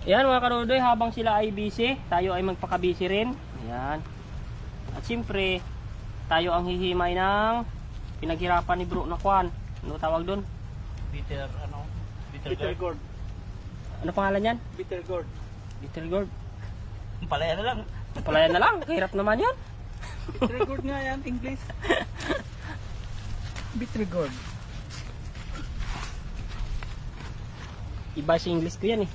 Ayan mga karudoy, habang sila ay busy, tayo ay magpaka-busy rin. Ayan. At siyempre, tayo ang hihimay ng pinaghirapan ni bro na kwan. Ano tawag doon? Bitter gourd. Ano pangalan yan? Bitter gourd. Bitter gourd. Palaya na lang. Palayan na lang, kahirap naman yan. Bitter gourd nga yan, English. Bitter gourd. Iba sa English ko yan eh.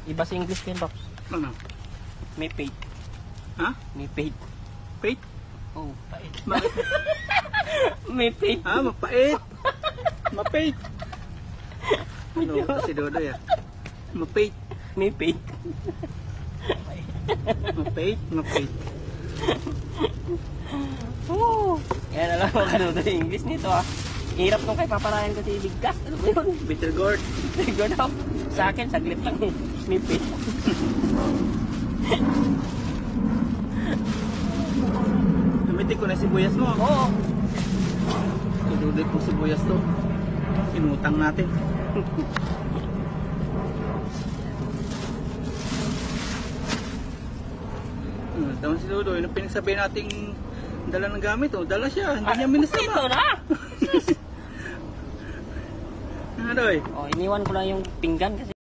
Iba sa English ko yan, Box. Ano? May paid. Ha? May paid. Pait? Oh. Pait. May paid. Ah, mapait. Mapait. Ano kasi Dodoy ah? Mapait. May paid. Mapait. Mapait. Oh. Yan alam mo kanudo yung English nito ah. Hirap nung kay paparayan ko si Bigkas. Ano ba yun? Bitter gourd. Bitter gourd daw. Sa akin, saglit lang eh. May paid. Tumitik ko na sibuyas mo. Oo. Tuduloy kong sibuyas to. Inutang natin. Tama si Dodoy, nung pinagsabi nating dala ng gamit, dala siya, hindi niya minasama. Ito na! Ano Doy? Oh, iniwan ko lang yung pinggan kasi